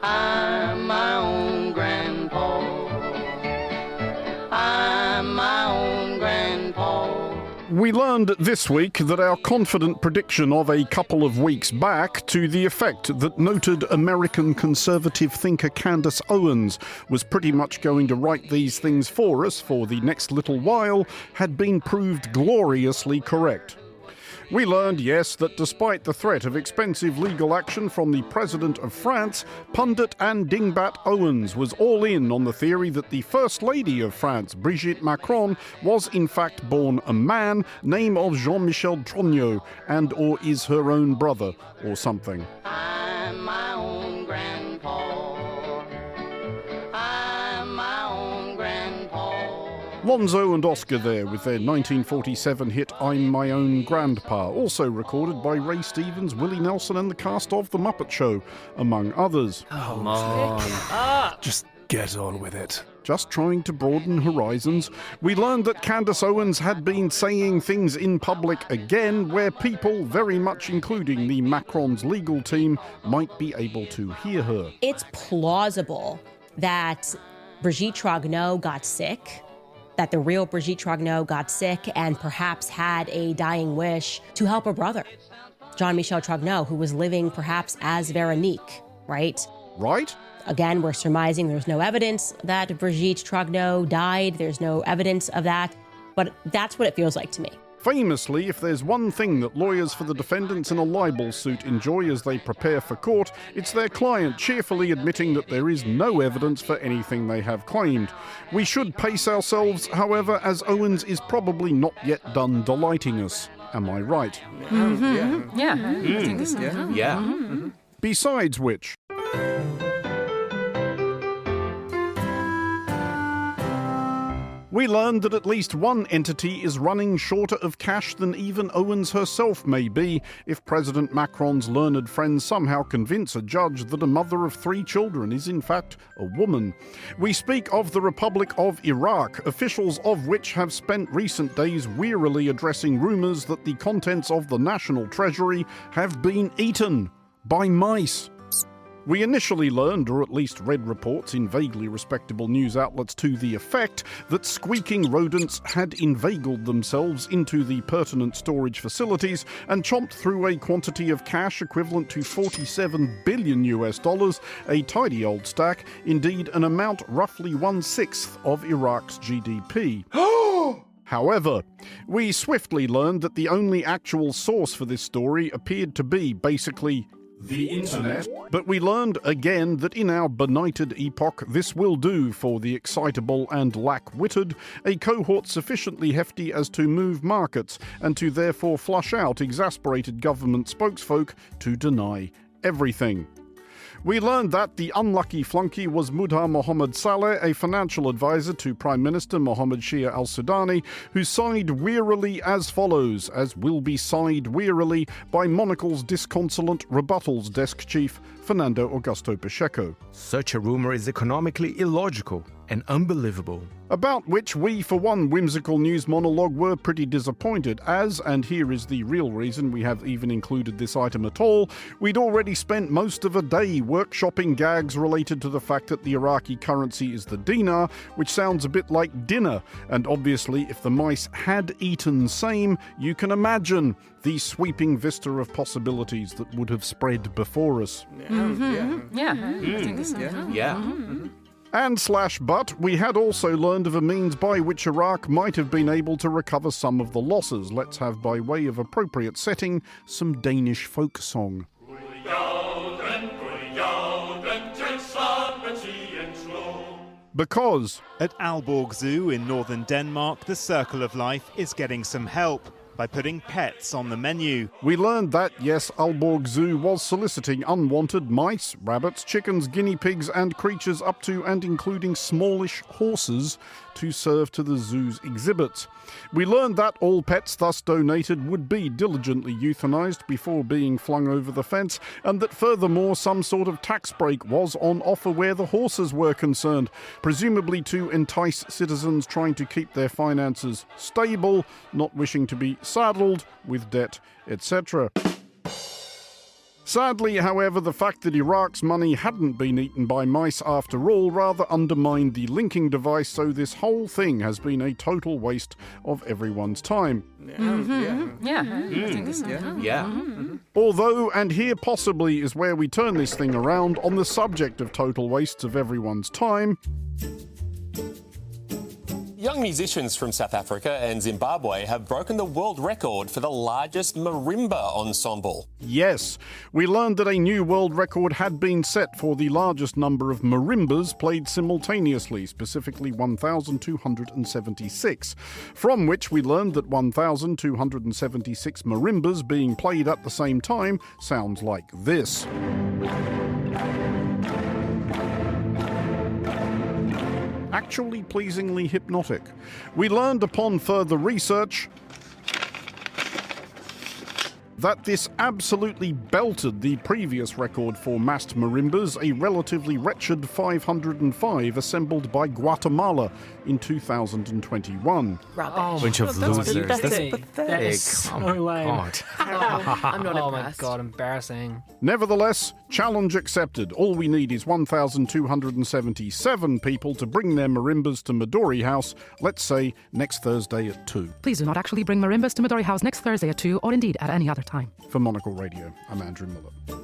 I'm my own grandpa. I'm my own grandpa. We learned this week that our confident prediction of a couple of weeks back to the effect that noted American conservative thinker Candace Owens was pretty much going to write these things for us for the next little while had been proved gloriously correct. We learned, yes, that despite the threat of expensive legal action from the President of France, pundit and dingbat Owens was all in on the theory that the First Lady of France, Brigitte Macron, was in fact born a man, name of Jean-Michel Trogneux, and or is her own brother, or something. I'm my own grandpa. I'm my own grandpa. Lonzo and Oscar there with their 1947 hit I'm My Own Grandpa, also recorded by Ray Stevens, Willie Nelson and the cast of The Muppet Show, among others. Come on. Just get on with it. Just trying to broaden horizons, we learned that Candace Owens had been saying things in public again where people, very much including the Macron's legal team, might be able to hear her. It's plausible that Brigitte Trogneux got sick, that the real Brigitte Trogneux got sick and perhaps had a dying wish to help her brother, Jean-Michel Trogneux, who was living perhaps as Veronique, right? Right? Again, we're surmising there's no evidence that Brigitte Trogneux died. There's no evidence of that, but that's what it feels like to me. Famously, if there's one thing that lawyers for the defendants in a libel suit enjoy as they prepare for court, it's their client cheerfully admitting that there is no evidence for anything they have claimed. We should pace ourselves, however, as Owens is probably not yet done delighting us. Am I right? Yeah. Besides which... we learned that at least one entity is running shorter of cash than even Owens herself may be if President Macron's learned friends somehow convince a judge that a mother of 3 children is in fact a woman. We speak of the Republic of Iraq, officials of which have spent recent days wearily addressing rumours that the contents of the national treasury have been eaten by mice. We initially learned, or at least read reports in vaguely respectable news outlets to the effect, that squeaking rodents had inveigled themselves into the pertinent storage facilities and chomped through a quantity of cash equivalent to $47 billion, a tidy old stack, indeed an amount roughly 1/6 of Iraq's GDP. However, we swiftly learned that the only actual source for this story appeared to be basically the internet. But we learned again that in our benighted epoch this will do for the excitable and lack-witted, a cohort sufficiently hefty as to move markets and to therefore flush out exasperated government spokesfolk to deny everything. We learned that the unlucky flunky was Mudha Mohammed Saleh, a financial advisor to Prime Minister Mohammed Shia al-Sudani, who sighed wearily as follows, as will be sighed wearily by Monocle's disconsolate rebuttals desk chief, Fernando Augusto Pacheco. Such a rumor is economically illogical and unbelievable. About which we, for one whimsical news monologue, were pretty disappointed as, and here is the real reason we have even included this item at all, we'd already spent most of a day workshopping gags related to the fact that the Iraqi currency is the dinar, which sounds a bit like dinner, and obviously if the mice had eaten same, you can imagine the sweeping vista of possibilities that would have spread before us. But we had also learned of a means by which Iraq might have been able to recover some of the losses. Let's have, by way of appropriate setting, some Danish folk song. Because at Aalborg Zoo in northern Denmark, the Circle of Life is getting some help by putting pets on the menu. We learned that, yes, Aalborg Zoo was soliciting unwanted mice, rabbits, chickens, guinea pigs and creatures up to and including smallish horses to serve to the zoo's exhibits. We learned that all pets thus donated would be diligently euthanized before being flung over the fence, and that furthermore some sort of tax break was on offer where the horses were concerned, presumably to entice citizens trying to keep their finances stable, not wishing to be saddled with debt, etc. Sadly, however, the fact that Iraq's money hadn't been eaten by mice after all rather undermined the linking device, so this whole thing has been a total waste of everyone's time. Although, and here possibly is where we turn this thing around, on the subject of total wastes of everyone's time, Young musicians from South Africa and Zimbabwe have broken the world record for the largest marimba ensemble. yes, we learned that a new world record had been set for the largest number of marimbas played simultaneously, specifically 1,276, from which we learned that 1,276 marimbas being played at the same time sounds like this. Actually pleasingly hypnotic. We learned upon further research that this absolutely belted the previous record for massed marimbas, a relatively wretched 505 assembled by Guatemala in 2021. Bunch of losers. That's pathetic. That is so lame. God. I'm not Oh my impressed. god, embarrassing. Nevertheless, challenge accepted. All we need is 1,277 people to bring their marimbas to Midori House, let's say next Thursday at 2. Please do not actually bring marimbas to Midori House next Thursday at 2, or indeed at any other time. For Monocle Radio, I'm Andrew Mueller.